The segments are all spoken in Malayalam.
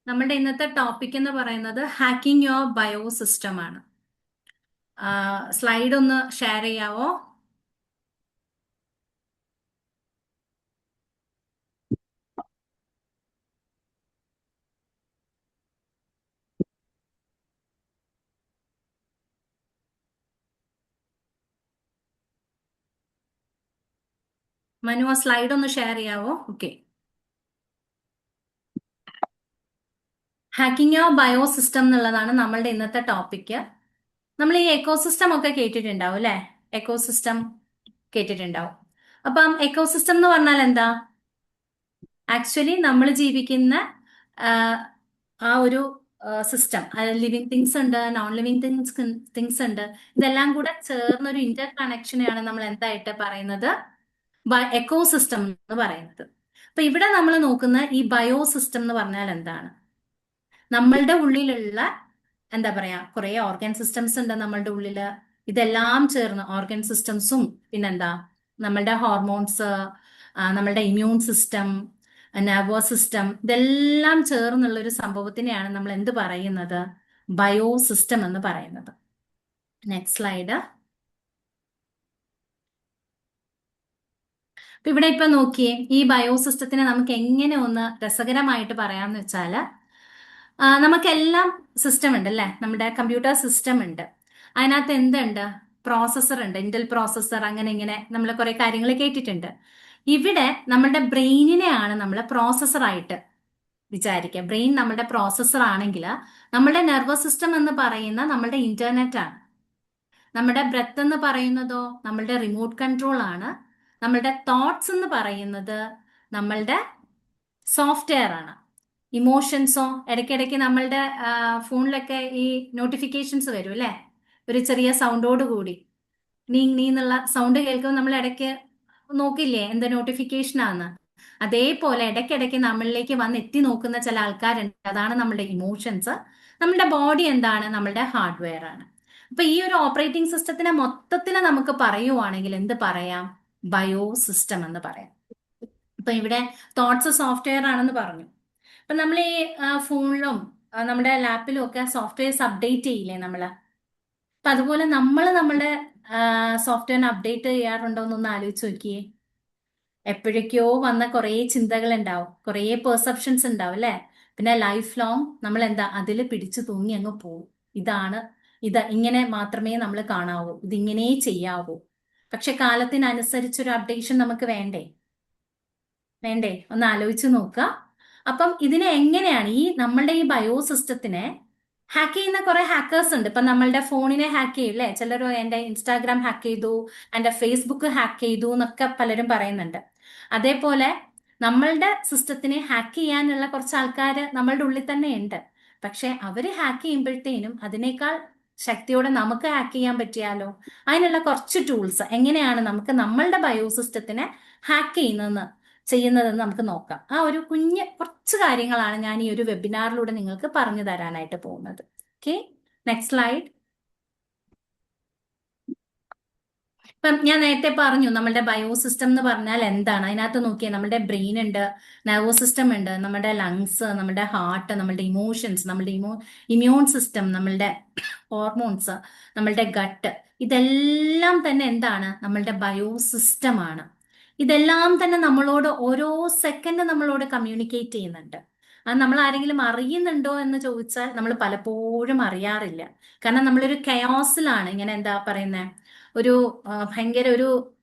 നമ്മുടെ ഇന്നത്തെ ടോപ്പിക് എന്ന് പറയുന്നത് ഹാക്കിംഗ് യുവർ ബയോ സിസ്റ്റം ആണ്. സ്ലൈഡ് ഒന്ന് ഷെയർ ചെയ്യാവോ? മനു, ആ സ്ലൈഡ് ഒന്ന് ഷെയർ ചെയ്യാവോ? Okay. Hacking your bio system എന്നുള്ളതാണ് നമ്മളുടെ ഇന്നത്തെ ടോപ്പിക്ക്. നമ്മൾ ഈ എക്കോസിസ്റ്റം ഒക്കെ കേട്ടിട്ടുണ്ടാവും അല്ലെ? എക്കോസിസ്റ്റം കേട്ടിട്ടുണ്ടാവും. അപ്പം എക്കോസിസ്റ്റം എന്ന് പറഞ്ഞാൽ എന്താ? ആക്ച്വലി നമ്മൾ ജീവിക്കുന്ന ആ, ആ ഒരു സിസ്റ്റം, ലിവിങ് തിങ്സ് ഉണ്ട്, നോൺ ലിവിങ് തിങ്സ് ഉണ്ട്. ഇതെല്ലാം കൂടെ ചേർന്നൊരു ഇന്റർ കണക്ഷനെയാണ് നമ്മൾ എന്തായിട്ട് പറയുന്നത്? എക്കോസിസ്റ്റം എന്ന് പറയുന്നത്. അപ്പൊ ഇവിടെ നമ്മൾ നോക്കുന്ന ഈ ബയോ സിസ്റ്റം എന്ന് പറഞ്ഞാൽ എന്താണ്? നമ്മളുടെ ഉള്ളിലുള്ള എന്താ പറയാ, കുറെ ഓർഗൻ സിസ്റ്റംസ് ഉണ്ട് നമ്മളുടെ ഉള്ളില്. ഇതെല്ലാം ചേർന്ന് ഓർഗൻ സിസ്റ്റംസും പിന്നെന്താ നമ്മളുടെ ഹോർമോൺസ്, നമ്മളുടെ ഇമ്മ്യൂൺ സിസ്റ്റം, നെർവസ് സിസ്റ്റം, ഇതെല്ലാം ചേർന്നുള്ള ഒരു സംഭവത്തിനെയാണ് നമ്മൾ എന്ത് പറയുന്നത്? ബയോ സിസ്റ്റം എന്ന് പറയുന്നത്. Next slide. അപ്പൊ ഇവിടെ ഇപ്പൊ നോക്കിയേ, ഈ ബയോ സിസ്റ്റത്തിനെ നമുക്ക് എങ്ങനെ ഒന്ന് രസകരമായിട്ട് പറയാന്ന് വെച്ചാല്, നമുക്കെല്ലാം സിസ്റ്റം ഉണ്ട് അല്ലെ? നമ്മുടെ കമ്പ്യൂട്ടർ സിസ്റ്റം ഉണ്ട്. അതിനകത്ത് എന്തുണ്ട്? പ്രോസസ്സർ ഉണ്ട്, ഇന്റൽ പ്രോസസ്സർ, അങ്ങനെ ഇങ്ങനെ നമ്മൾ കുറെ കാര്യങ്ങൾ കേട്ടിട്ടുണ്ട്. ഇവിടെ നമ്മുടെ ബ്രെയിനിനെയാണ് നമ്മൾ പ്രോസസ്സർ ആയിട്ട് വിചാരിക്കുക. ബ്രെയിൻ നമ്മുടെ പ്രോസസ്സർ ആണെങ്കിൽ നമ്മുടെ നെർവസ് സിസ്റ്റം എന്ന് പറയുന്ന നമ്മുടെ ഇന്റർനെറ്റ് ആണ്. നമ്മുടെ ബ്രെത്ത് എന്ന് പറയുന്നതോ നമ്മളുടെ റിമോട്ട് കൺട്രോൾ ആണ്. നമ്മളുടെ തോട്ട്സ് എന്ന് പറയുന്നത് നമ്മളുടെ സോഫ്റ്റ്വെയർ ആണ്. ഇമോഷൻസോ ഇടയ്ക്കിടയ്ക്ക് നമ്മളുടെ ഫോണിലൊക്കെ ഈ നോട്ടിഫിക്കേഷൻസ് വരും അല്ലെ? ഒരു ചെറിയ സൗണ്ടോട് കൂടി നീ നീ എന്നുള്ള സൗണ്ട് കേൾക്കുമ്പോൾ നമ്മൾ ഇടയ്ക്ക് നോക്കില്ലേ എന്ത് നോട്ടിഫിക്കേഷൻ ആന്ന്? അതേപോലെ ഇടയ്ക്കിടയ്ക്ക് നമ്മളിലേക്ക് വന്ന് എത്തി നോക്കുന്ന ചില ആൾക്കാരുണ്ട്. അതാണ് നമ്മുടെ ഇമോഷൻസ്. നമ്മുടെ ബോഡി എന്താണ്? നമ്മളുടെ ഹാർഡ്വെയർ ആണ്. അപ്പൊ ഈ ഒരു ഓപ്പറേറ്റിംഗ് സിസ്റ്റത്തിനെ മൊത്തത്തിൽ നമുക്ക് പറയുവാണെങ്കിൽ എന്ത് പറയാം? ബയോ സിസ്റ്റം എന്ന് പറയാം. ഇപ്പൊ ഇവിടെ തോട്ട്സ് സോഫ്റ്റ്വെയർ ആണെന്ന് പറഞ്ഞു. അപ്പൊ നമ്മൾ ഈ ഫോണിലും നമ്മുടെ ലാപ്പിലും ഒക്കെ സോഫ്റ്റ്വെയർസ് അപ്ഡേറ്റ് ചെയ്യില്ലേ നമ്മള്? അപ്പൊ അതുപോലെ നമ്മൾ നമ്മുടെ സോഫ്റ്റ്വെയറിനെ അപ്ഡേറ്റ് ചെയ്യാറുണ്ടോ എന്നൊന്ന് ആലോചിച്ച് നോക്കിയേ. എപ്പോഴൊക്കെയോ വന്ന കുറേ ചിന്തകൾ ഉണ്ടാവും, കുറേ പെർസെപ്ഷൻസ് ഉണ്ടാവും അല്ലെ? പിന്നെ ലൈഫ് ലോങ് നമ്മൾ എന്താ അതിൽ പിടിച്ചു തൂങ്ങി അങ്ങ് പോവും. ഇതാണ്, ഇത് ഇങ്ങനെ മാത്രമേ നമ്മൾ കാണാവൂ, ഇതിങ്ങനെ ചെയ്യാവൂ. പക്ഷെ കാലത്തിനനുസരിച്ചൊരു അപ്ഡേഷൻ നമുക്ക് വേണ്ടേ? വേണ്ടേ? ഒന്ന് ആലോചിച്ച് നോക്കുക. അപ്പം ഇതിനെ എങ്ങനെയാണ് ഈ നമ്മളുടെ ഈ ബയോ സിസ്റ്റത്തിനെ ഹാക്ക് ചെയ്യുന്ന കുറെ ഹാക്കേഴ്സ് ഉണ്ട്. ഇപ്പൊ നമ്മളുടെ ഫോണിനെ ഹാക്ക് ചെയ്യും അല്ലെ? ചിലർ എന്റെ ഇൻസ്റ്റാഗ്രാം ഹാക്ക് ചെയ്തു, എന്റെ ഫേസ്ബുക്ക് ഹാക്ക് ചെയ്തു എന്നൊക്കെ പലരും പറയുന്നുണ്ട്. അതേപോലെ നമ്മളുടെ സിസ്റ്റത്തിനെ ഹാക്ക് ചെയ്യാനുള്ള കുറച്ച് ആൾക്കാർ നമ്മളുടെ ഉള്ളിൽ തന്നെ ഉണ്ട്. പക്ഷെ അവര് ഹാക്ക് ചെയ്യുമ്പോഴത്തേനും അതിനേക്കാൾ ശക്തിയോടെ നമുക്ക് ഹാക്ക് ചെയ്യാൻ പറ്റിയാലോ? അതിനുള്ള കുറച്ച് ടൂൾസ് എങ്ങനെയാണ് നമുക്ക് നമ്മളുടെ ബയോ സിസ്റ്റത്തിനെ ഹാക്ക് ചെയ്യുന്നതെന്ന് നമുക്ക് നോക്കാം. ആ ഒരു കുറച്ച് കാര്യങ്ങളാണ് ഞാൻ ഈ ഒരു വെബിനാറിലൂടെ നിങ്ങൾക്ക് പറഞ്ഞു തരാനായിട്ട് പോകുന്നത്. Okay, next slide. ഇപ്പം ഞാൻ നേരത്തെ പറഞ്ഞു നമ്മളുടെ ബയോ സിസ്റ്റം എന്ന് പറഞ്ഞാൽ എന്താണ്. അതിനകത്ത് നോക്കിയാൽ നമ്മുടെ ബ്രെയിൻ ഉണ്ട്, നെർവസ് സിസ്റ്റം ഉണ്ട്, നമ്മുടെ ലങ്സ്, നമ്മുടെ ഹാർട്ട്, നമ്മുടെ ഇമോഷൻസ്, നമ്മുടെ ഇമ്മ്യൂൺ സിസ്റ്റം, നമ്മളുടെ ഹോർമോൺസ്, നമ്മളുടെ ഗട്ട്, ഇതെല്ലാം തന്നെ എന്താണ്? നമ്മളുടെ ബയോ സിസ്റ്റം ആണ്. ഇതെല്ലാം തന്നെ നമ്മളോട് ഓരോ സെക്കൻഡ് നമ്മളോട് കമ്മ്യൂണിക്കേറ്റ് ചെയ്യുന്നുണ്ട്. അത് നമ്മൾ ആരെങ്കിലും അറിയുന്നുണ്ടോ എന്ന് ചോദിച്ചാൽ നമ്മൾ പലപ്പോഴും അറിയാറില്ല. കാരണം നമ്മളൊരു കയോസിലാണ്, ഇങ്ങനെ എന്താ പറയുന്നത്, ഒരു ഭയങ്കര ഒരു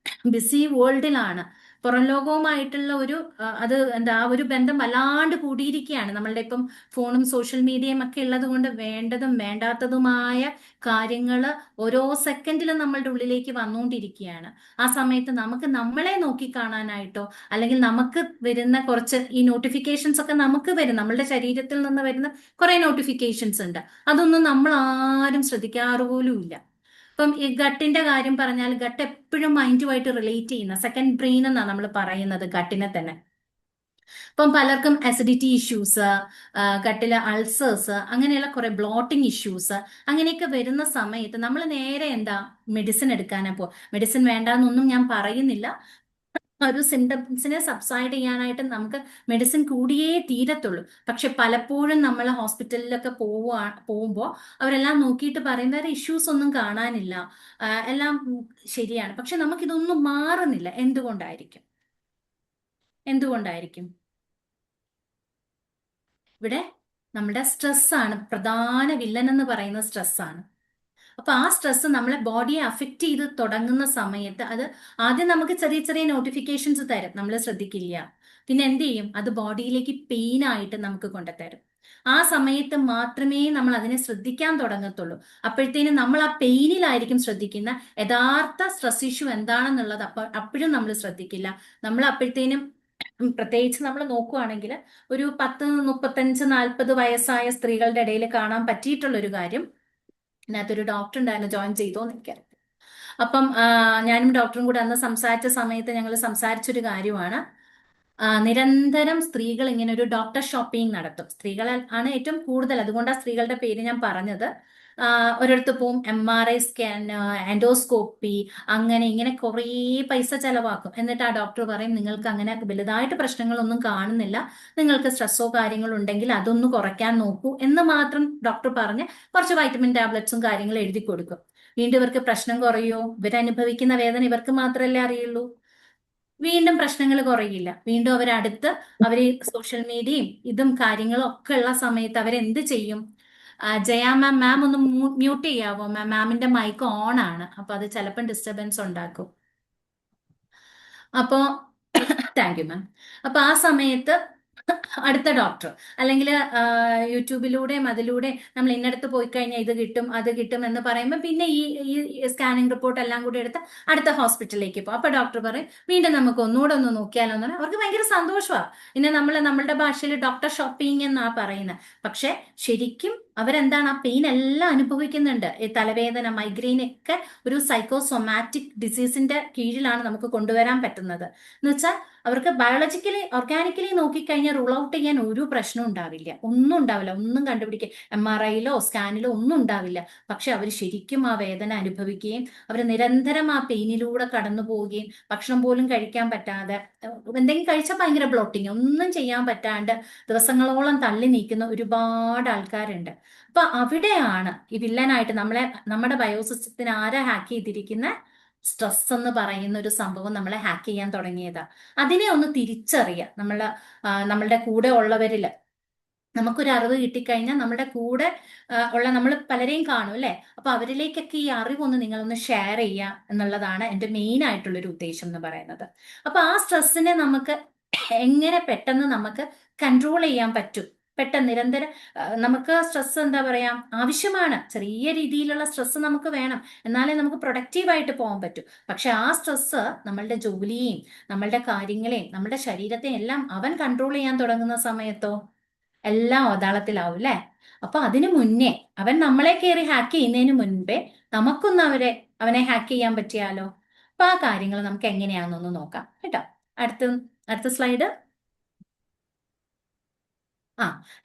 ബിസി വേൾഡിലാണ്. പുറം ലോകവുമായിട്ടുള്ള ഒരു അത് എന്താ ആ ഒരു ബന്ധം വല്ലാണ്ട് കൂടിയിരിക്കുകയാണ്. നമ്മളുടെ ഇപ്പം ഫോണും സോഷ്യൽ മീഡിയയും ഒക്കെ ഉള്ളത് കൊണ്ട് വേണ്ടതും വേണ്ടാത്തതുമായ കാര്യങ്ങൾ ഓരോ സെക്കൻഡിലും നമ്മളുടെ ഉള്ളിലേക്ക് വന്നുകൊണ്ടിരിക്കുകയാണ്. ആ സമയത്ത് നമുക്ക് നമ്മളെ നോക്കിക്കാണാനായിട്ടോ അല്ലെങ്കിൽ നമുക്ക് വരുന്ന കുറച്ച് ഈ നോട്ടിഫിക്കേഷൻസ് ഒക്കെ നമുക്ക് വരും, നമ്മളുടെ ശരീരത്തിൽ നിന്ന് വരുന്ന കുറെ നോട്ടിഫിക്കേഷൻസ് ഉണ്ട്. അതൊന്നും നമ്മൾ ആരും ശ്രദ്ധിക്കാറ് പോലും ഇല്ല. ഇപ്പം ഈ ഗട്ടിന്റെ കാര്യം പറഞ്ഞാൽ ഗട്ട് എപ്പോഴും മൈൻഡുമായിട്ട് റിലേറ്റ് ചെയ്യുന്ന സെക്കൻഡ് ബ്രെയിൻ എന്നാണ് നമ്മൾ പറയുന്നത് ഗട്ടിനെ തന്നെ. ഇപ്പം പലർക്കും അസിഡിറ്റി ഇഷ്യൂസ്, ഗട്ടിലെ അൾസേഴ്സ്, അങ്ങനെയുള്ള കുറെ ബ്ലോട്ടിംഗ് ഇഷ്യൂസ്, അങ്ങനെയൊക്കെ വരുന്ന സമയത്ത് നമ്മൾ നേരെ എന്താ മെഡിസിൻ എടുക്കാനാ മെഡിസിൻ വേണ്ടാന്നൊന്നും ഞാൻ പറയുന്നില്ല. ഒരു സിംറ്റംസിനെ സബ്സൈഡ് ചെയ്യാനായിട്ട് നമുക്ക് മെഡിസിൻ കൂടിയേ തീരത്തുള്ളൂ. പക്ഷെ പലപ്പോഴും നമ്മൾ ഹോസ്പിറ്റലിലൊക്കെ പോകുമ്പോൾ അവരെല്ലാം നോക്കിയിട്ട് പറയുന്ന ഇഷ്യൂസ് ഒന്നും കാണാനില്ല, എല്ലാം ശരിയാണ്. പക്ഷെ നമുക്കിതൊന്നും മാറുന്നില്ല. എന്തുകൊണ്ടായിരിക്കും? എന്തുകൊണ്ടായിരിക്കും? ഇവിടെ നമ്മുടെ സ്ട്രെസ്സാണ് പ്രധാന വില്ലൻ എന്ന് പറയുന്ന സ്ട്രെസ്സാണ്. അപ്പൊ ആ സ്ട്രെസ് നമ്മളെ ബോഡിയെ അഫക്റ്റ് ചെയ്ത് തുടങ്ങുന്ന സമയത്ത് അത് ആദ്യം നമുക്ക് ചെറിയ ചെറിയ നോട്ടിഫിക്കേഷൻസ് തരും, നമ്മൾ ശ്രദ്ധിക്കില്ല. പിന്നെ എന്ത് ചെയ്യും? അത് ബോഡിയിലേക്ക് പെയിൻ ആയിട്ട് നമുക്ക് കൊണ്ടുതരും. ആ സമയത്ത് മാത്രമേ നമ്മൾ അതിനെ ശ്രദ്ധിക്കാൻ തുടങ്ങത്തുള്ളൂ. അപ്പോഴത്തേനും നമ്മൾ ആ പെയിനിലായിരിക്കും ശ്രദ്ധിക്കുന്ന യഥാർത്ഥ സ്ട്രെസ് ഇഷ്യൂ എന്താണെന്നുള്ളത് അപ്പോഴും നമ്മൾ ശ്രദ്ധിക്കില്ല. നമ്മൾ അപ്പോഴത്തേനും പ്രത്യേകിച്ച് നമ്മൾ നോക്കുവാണെങ്കിൽ ഒരു 10, 35, 40 വയസ്സായ സ്ത്രീകളുടെ ഇടയിൽ കാണാൻ പറ്റിയിട്ടുള്ള ഒരു കാര്യം, അതിനകത്തൊരു ഡോക്ടർ ഉണ്ടായിരുന്നു, ജോയിൻ ചെയ്തോന്ന് എനിക്കറിയാം. അപ്പം ഞാനും ഡോക്ടറും കൂടെ അന്ന് സംസാരിച്ച സമയത്ത് ഞങ്ങൾ സംസാരിച്ചൊരു കാര്യമാണ്, നിരന്തരം സ്ത്രീകൾ ഇങ്ങനെ ഒരു ഡോക്ടർ ഷോപ്പിംഗ് നടത്തും. സ്ത്രീകൾ ആണ് ഏറ്റവും കൂടുതൽ, അതുകൊണ്ടാണ് സ്ത്രീകളുടെ പേര് ഞാൻ പറഞ്ഞത്. ഒരിടത്ത് പോവും, MRI സ്കാൻ, എൻഡോസ്കോപ്പി, അങ്ങനെ ഇങ്ങനെ കുറേ പൈസ ചെലവാക്കും. എന്നിട്ട് ആ ഡോക്ടർ പറയും, നിങ്ങൾക്ക് അങ്ങനെ വലുതായിട്ട് പ്രശ്നങ്ങളൊന്നും കാണുന്നില്ല, നിങ്ങൾക്ക് സ്ട്രെസ്സോ കാര്യങ്ങളോ ഉണ്ടെങ്കിൽ അതൊന്ന് കുറയ്ക്കാൻ നോക്കൂ എന്ന് മാത്രം ഡോക്ടർ പറഞ്ഞ് കുറച്ച് വൈറ്റമിൻ ടാബ്ലറ്റ്സും കാര്യങ്ങളും എഴുതി കൊടുക്കും. വീണ്ടും ഇവർക്ക് പ്രശ്നം കുറയോ? ഇവരനുഭവിക്കുന്ന വേദന ഇവർക്ക് മാത്രമല്ലേ അറിയുള്ളൂ. വീണ്ടും പ്രശ്നങ്ങൾ കുറയില്ല. വീണ്ടും അവര് സോഷ്യൽ മീഡിയയും ഇതും കാര്യങ്ങളും ഒക്കെ ഉള്ള സമയത്ത് അവരെന്ത് ചെയ്യും? ജയ മാം ഒന്ന് മ്യൂട്ട് ചെയ്യാവോ മാം? മാമിന്റെ മൈക്ക് ഓൺ ആണ്, അപ്പൊ അത് ചിലപ്പം ഡിസ്റ്റർബൻസ് ഉണ്ടാക്കും. അപ്പോ താങ്ക് യു മാം. അപ്പൊ ആ സമയത്ത് അടുത്ത ഡോക്ടർ അല്ലെങ്കിൽ യൂട്യൂബിലൂടെയും അതിലൂടെ നമ്മൾ ഇന്നടത്ത് പോയി കഴിഞ്ഞാൽ ഇത് കിട്ടും അത് കിട്ടും എന്ന് പറയുമ്പോൾ പിന്നെ ഈ സ്കാനിങ് റിപ്പോർട്ട് എല്ലാം കൂടി എടുത്ത് അടുത്ത ഹോസ്പിറ്റലിലേക്ക് പോകും. അപ്പൊ ഡോക്ടർ പറയും, വീണ്ടും നമുക്ക് ഒന്നുകൂടെ ഒന്ന് നോക്കിയാലോ എന്ന് പറഞ്ഞാൽ അവർക്ക് ഭയങ്കര സന്തോഷമാണ്. പിന്നെ നമ്മളുടെ ഭാഷയിൽ ഡോക്ടർ ഷോപ്പിംഗ് എന്നാ പറയുന്നത്. പക്ഷെ ശരിക്കും അവരെന്താണ്, ആ പെയിൻ എല്ലാം അനുഭവിക്കുന്നുണ്ട്. ഈ തലവേദന, മൈഗ്രെയിൻ ഒക്കെ ഒരു സൈക്കോസൊമാറ്റിക് ഡിസീസിന്റെ കീഴിലാണ് നമുക്ക് കൊണ്ടുവരാൻ പറ്റുന്നത്. എന്ന് വെച്ചാൽ അവർക്ക് ബയോളജിക്കലി ഓർഗാനിക്കലി നോക്കിക്കഴിഞ്ഞാൽ റൂൾ ഔട്ട് ചെയ്യാൻ ഒരു പ്രശ്നം ഉണ്ടാവില്ല, ഒന്നും ഉണ്ടാവില്ല, ഒന്നും കണ്ടുപിടിക്കുക MRIയിലോ സ്കാനിലോ ഒന്നും ഉണ്ടാവില്ല. പക്ഷെ അവർ ശരിക്കും ആ വേദന അനുഭവിക്കുകയും അവർ നിരന്തരം ആ പെയിനിലൂടെ കടന്നു പോവുകയും ഭക്ഷണം പോലും കഴിക്കാൻ പറ്റാതെ, എന്തെങ്കിലും കഴിച്ചാൽ ഭയങ്കര ബ്ലോട്ടിങ്, ഒന്നും ചെയ്യാൻ പറ്റാണ്ട് ദിവസങ്ങളോളം തള്ളി നീക്കുന്ന ഒരുപാട് ആൾക്കാരുണ്ട്. അപ്പൊ അവിടെയാണ് ഈ വില്ലനായിട്ട് നമ്മുടെ ബയോസിസ്റ്റത്തിന് ആരാ ഹാക്ക് ചെയ്തിരിക്കുന്ന? സ്ട്രെസ് എന്ന് പറയുന്ന ഒരു സംഭവം നമ്മളെ ഹാക്ക് ചെയ്യാൻ തുടങ്ങിയതാ. അതിനെ ഒന്ന് തിരിച്ചറിയുക. നമ്മളുടെ കൂടെ ഉള്ളവരിൽ നമുക്കൊരു അറിവ് കിട്ടിക്കഴിഞ്ഞാൽ നമ്മുടെ കൂടെ ഉള്ള നമ്മൾ പലരെയും കാണും അല്ലെ? അപ്പൊ അവരിലേക്കൊക്കെ ഈ അറിവൊന്ന് നിങ്ങളൊന്ന് ഷെയർ ചെയ്യുക എന്നുള്ളതാണ് എൻ്റെ മെയിൻ ആയിട്ടുള്ളൊരു ഉദ്ദേശം എന്ന് പറയുന്നത്. അപ്പൊ ആ സ്ട്രെസ്സിനെ നമുക്ക് എങ്ങനെ പെട്ടെന്ന് നമുക്ക് കൺട്രോൾ ചെയ്യാൻ പറ്റും? പെട്ടെന്ന് നിരന്തരം നമുക്ക് സ്ട്രെസ് എന്താ പറയാ, ആവശ്യമാണ്. ചെറിയ രീതിയിലുള്ള സ്ട്രെസ് നമുക്ക് വേണം, എന്നാലേ നമുക്ക് പ്രൊഡക്റ്റീവായിട്ട് പോകാൻ പറ്റും. പക്ഷെ ആ സ്ട്രെസ് നമ്മളുടെ ജോലിയെയും നമ്മളുടെ കാര്യങ്ങളെയും നമ്മുടെ ശരീരത്തെയും എല്ലാം അവൻ കൺട്രോൾ ചെയ്യാൻ തുടങ്ങുന്ന സമയത്തോ എല്ലാം അവതാളത്തിലാവും അല്ലെ? അപ്പൊ അതിനു മുന്നേ അവൻ നമ്മളെ കയറി ഹാക്ക് ചെയ്യുന്നതിന് മുൻപേ നമുക്കൊന്ന് അവനെ ഹാക്ക് ചെയ്യാൻ പറ്റിയാലോ? അപ്പൊ ആ കാര്യങ്ങൾ നമുക്ക് എങ്ങനെയാണെന്നൊന്ന് നോക്കാം കേട്ടോ. അടുത്ത അടുത്ത സ്ലൈഡ്.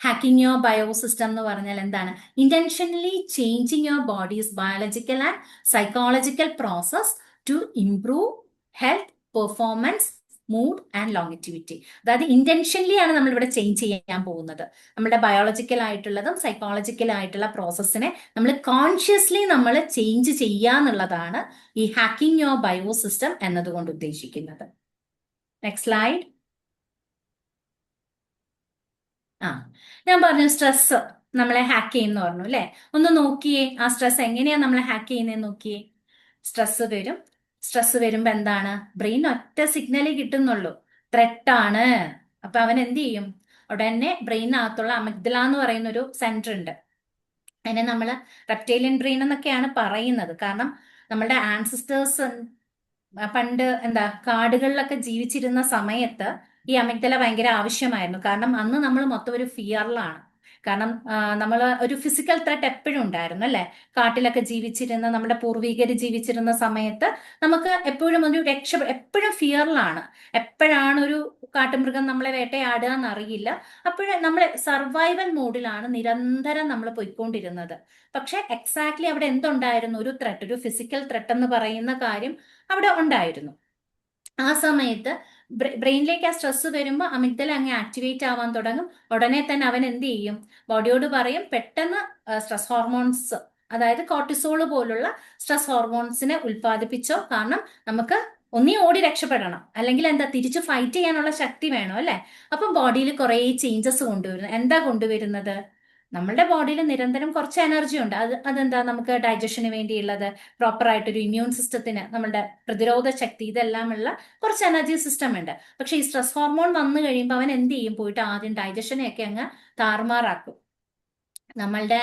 ഹാക്കിംഗ് യുവർ ബയോസിസ്റ്റം എന്ന് പറഞ്ഞാൽ എന്താണ്? Intentionally changing your body's biological and psychological process to improve health, performance, mood and longevity. അതായത് ഇന്റൻഷനലി ആണ് നമ്മൾ ഇവിടെ ചേഞ്ച് ചെയ്യാൻ പോകുന്നത്. നമ്മുടെ ബയോളജിക്കൽ ആയിട്ടുള്ളതും സൈക്കോളജിക്കൽ ആയിട്ടുള്ള പ്രോസസ്സിനെ നമ്മൾ കോൺഷ്യസ്ലി നമ്മൾ ചേഞ്ച് ചെയ്യാന്നുള്ളതാണ് ഈ ഹാക്കിംഗ് യുവർ ബയോസിസ്റ്റം എന്നതുകൊണ്ട് ഉദ്ദേശിക്കുന്നത്. Next slide. ഞാൻ പറഞ്ഞു സ്ട്രെസ് നമ്മളെ ഹാക്ക് ചെയ്യുന്ന പറഞ്ഞു അല്ലെ? ഒന്ന് നോക്കിയേ, ആ സ്ട്രെസ് എങ്ങനെയാ നമ്മളെ ഹാക്ക് ചെയ്യുന്നതെന്ന് നോക്കിയേ. സ്ട്രെസ് വരുമ്പോ എന്താണ്? ബ്രെയിൻ ഒറ്റ സിഗ്നലേ കിട്ടുന്നുള്ളൂ, ത്രെട്ടാണ്. അപ്പൊ അവൻ എന്ത് ചെയ്യും? ഉടനെ ബ്രെയിനകത്തുള്ള അമിഗ്ദല എന്ന് പറയുന്ന ഒരു സെന്റർ ഉണ്ട്, അതിനെ നമ്മൾ റെപ്റ്റൈലിയൻ ബ്രെയിൻ എന്നൊക്കെയാണ് പറയുന്നത്. കാരണം നമ്മളുടെ ആൻസിസ്റ്റേഴ്സ് പണ്ട് കാടുകളിലൊക്കെ ജീവിച്ചിരുന്ന സമയത്ത് ഈ അമിഗ്ദല ഭയങ്കര ആവശ്യമായിരുന്നു. കാരണം അന്ന് നമ്മൾ മൊത്തം ഒരു ഫിയറിലാണ്. കാരണം നമ്മൾ ഒരു ഫിസിക്കൽ ത്രെട്ട് എപ്പോഴും ഉണ്ടായിരുന്നു അല്ലെ? കാട്ടിലൊക്കെ ജീവിച്ചിരുന്ന നമ്മുടെ പൂർവികർ ജീവിച്ചിരുന്ന സമയത്ത് നമുക്ക് എപ്പോഴും എപ്പോഴും ഫിയറിലാണ്. എപ്പോഴാണ് ഒരു കാട്ടുമൃഗം നമ്മളെ വേട്ടയാടുക എന്നറിയില്ല. അപ്പോഴും നമ്മൾ സർവൈവൽ മോഡിലാണ് നിരന്തരം നമ്മൾ പോയിക്കൊണ്ടിരുന്നത്. പക്ഷെ എക്സാക്ട്ലി അവിടെ എന്തുണ്ടായിരുന്നു? ഒരു ത്രെട്ട്, ഒരു ഫിസിക്കൽ ത്രെട്ട് എന്ന് പറയുന്ന കാര്യം അവിടെ ഉണ്ടായിരുന്നു. ആ സമയത്ത് ബ്രെയിനിലേക്ക് ആ സ്ട്രെസ് വരുമ്പോൾ അമിഗ്ഡല അങ്ങ് ആക്ടിവേറ്റ് ആവാൻ തുടങ്ങും. ഉടനെ തന്നെ അവൻ എന്ത് ചെയ്യും? ബോഡിയോട് പറയും പെട്ടെന്ന് സ്ട്രെസ് ഹോർമോൺസ്, അതായത് കോർട്ടിസോൾ പോലുള്ള സ്ട്രെസ് ഹോർമോൺസിനെ ഉൽപ്പാദിപ്പിച്ചോ. കാരണം നമുക്ക് ഒന്നീ ഓടി രക്ഷപ്പെടണം, അല്ലെങ്കിൽ എന്താ തിരിച്ച് ഫൈറ്റ് ചെയ്യാനുള്ള ശക്തി വേണം അല്ലെ? അപ്പൊ ബോഡിയിൽ കുറെ ചേഞ്ചസ് കൊണ്ടുവരുന്നത്. എന്താ കൊണ്ടുവരുന്നത്? നമ്മളുടെ ബോഡിയിൽ നിരന്തരം കുറച്ച് എനർജി ഉണ്ട്. അതെന്താ? നമുക്ക് ഡൈജഷന് വേണ്ടിയുള്ളത്, പ്രോപ്പർ ആയിട്ടൊരു ഇമ്മ്യൂൺ സിസ്റ്റത്തിന്, നമ്മുടെ പ്രതിരോധ ശക്തി, ഇതെല്ലാമുള്ള കുറച്ച് എനർജി സിസ്റ്റം ഉണ്ട്. പക്ഷെ ഈ സ്ട്രെസ് ഹോർമോൺ വന്നു കഴിയുമ്പോൾ അവൻ എന്ത് ചെയ്യും? പോയിട്ട് ആദ്യം ഡൈജഷനെയൊക്കെ അങ്ങ് താറുമാറാക്കും. നമ്മളുടെ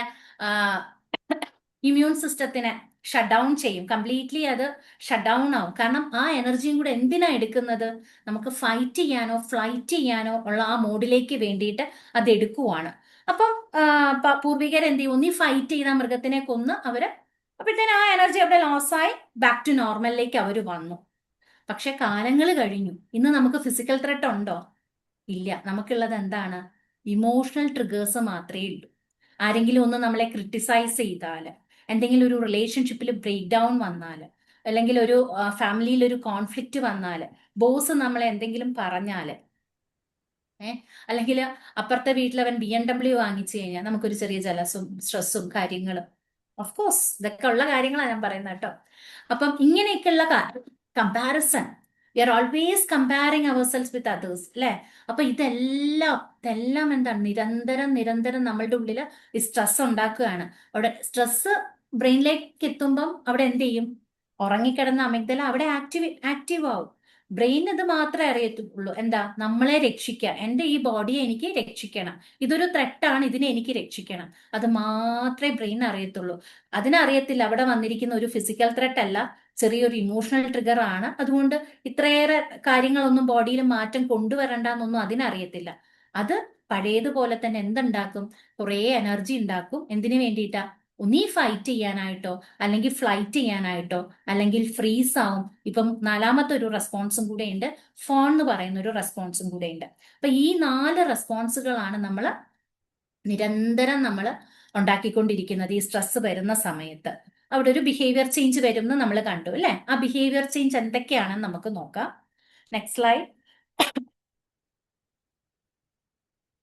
ഇമ്മ്യൂൺ സിസ്റ്റത്തിനെ ഷട്ട് ഡൗൺ ചെയ്യും. കംപ്ലീറ്റ്ലി അത് ഷട്ട് ഡൗൺ ആവും. കാരണം ആ എനർജിയും കൂടെ എന്തിനാ എടുക്കുന്നത്? നമുക്ക് ഫൈറ്റ് ചെയ്യാനോ ഫ്ലൈറ്റ് ചെയ്യാനോ ഉള്ള ആ മോഡിലേക്ക് വേണ്ടിയിട്ട് അത് എടുക്കുവാണ്. അപ്പം പൂർവികർ എന്ത് ചെയ്യും? ഒന്നി ഫൈറ്റ് ചെയ്ത മൃഗത്തിനെ കൊന്ന് അവര്, അപ്പോഴത്തേനും ആ എനർജി അവിടെ ലോസായി ബാക്ക് ടു നോർമലിലേക്ക് അവർ വന്നു. പക്ഷെ കാലങ്ങൾ കഴിഞ്ഞു. ഇന്ന് നമുക്ക് ഫിസിക്കൽ ത്രെട്ട് ഉണ്ടോ? ഇല്ല. നമുക്കുള്ളത് എന്താണ്? ഇമോഷണൽ ട്രിഗേഴ്സ് മാത്രമേ ഉള്ളൂ. ആരെങ്കിലും ഒന്ന് നമ്മളെ ക്രിട്ടിസൈസ് ചെയ്താല്, എന്തെങ്കിലും ഒരു റിലേഷൻഷിപ്പിൽ ബ്രേക്ക് ഡൗൺ വന്നാല്, അല്ലെങ്കിൽ ഒരു ഫാമിലിയിൽ ഒരു കോൺഫ്ലിക്റ്റ് വന്നാല്, ബോസ് നമ്മളെ എന്തെങ്കിലും പറഞ്ഞാല്, അല്ലെങ്കിൽ അപ്പുറത്തെ വീട്ടിൽ അവൻ BMW വാങ്ങിച്ചു കഴിഞ്ഞാൽ നമുക്കൊരു ചെറിയ ജലസും സ്ട്രെസ്സും കാര്യങ്ങളും. ഓഫ് കോഴ്സ് ഇതൊക്കെ ഉള്ള കാര്യങ്ങളാണ് ഞാൻ പറയുന്നത് കേട്ടോ. അപ്പം ഇങ്ങനെയൊക്കെയുള്ള comparison, we are always comparing ourselves with others അല്ലെ? അപ്പൊ ഇതെല്ലാം എന്താണ്? നിരന്തരം നിരന്തരം നമ്മളുടെ ഉള്ളിൽ ഈ സ്ട്രെസ് ഉണ്ടാക്കുകയാണ്. അവിടെ സ്ട്രെസ് ബ്രെയിനിലേക്ക് എത്തുമ്പം അവിടെ എന്ത് ചെയ്യും? ഉറങ്ങിക്കിടന്ന അമിഗ്ഡല അവിടെ ആക്റ്റീവ് ആവും. ബ്രെയിൻ ഇത് മാത്രമേ അറിയത്തുള്ളൂ. എന്താ? നമ്മളെ രക്ഷിക്കുക, എന്റെ ഈ ബോഡിയെ എനിക്ക് രക്ഷിക്കണം, ഇതൊരു ത്രെട്ടാണ്, ഇതിനെ എനിക്ക് രക്ഷിക്കണം. അത് മാത്രമേ ബ്രെയിൻ അറിയത്തുള്ളൂ. അതിനറിയത്തില്ല അവിടെ വന്നിരിക്കുന്ന ഒരു ഫിസിക്കൽ ത്രെട്ട് അല്ല, ചെറിയൊരു ഇമോഷണൽ ട്രിഗർ ആണ്. അതുകൊണ്ട് ഇത്രയേറെ കാര്യങ്ങളൊന്നും ബോഡിയിൽ മാറ്റം കൊണ്ടുവരണ്ടെന്നൊന്നും അതിനറിയത്തില്ല. അത് പഴയതുപോലെ തന്നെ എന്തുണ്ടാക്കും? കുറേ എനർജി ഉണ്ടാക്കും. എന്തിനു വേണ്ടിയിട്ടാ? ഒന്നീ ഫൈറ്റ് ചെയ്യാനായിട്ടോ, അല്ലെങ്കിൽ ഫ്ലൈറ്റ് ചെയ്യാനായിട്ടോ, അല്ലെങ്കിൽ ഫ്രീസ് ആവും. ഇപ്പം നാലാമത്തെ ഒരു റെസ്പോൺസും കൂടെ ഉണ്ട്, ഫോൺ എന്ന് പറയുന്ന ഒരു റെസ്പോൺസും കൂടെ ഉണ്ട്. അപ്പൊ ഈ 4 റെസ്പോൺസുകളാണ് നമ്മൾ ഉണ്ടാക്കിക്കൊണ്ടിരിക്കുന്നത് ഈ സ്ട്രെസ് വരുന്ന സമയത്ത്. അവിടെ ഒരു ബിഹേവിയർ ചേഞ്ച് വരും എന്ന് നമ്മൾ കണ്ടു അല്ലെ? ആ ബിഹേവിയർ ചേഞ്ച് എന്തൊക്കെയാണെന്ന് നമുക്ക് നോക്കാം. Next slide.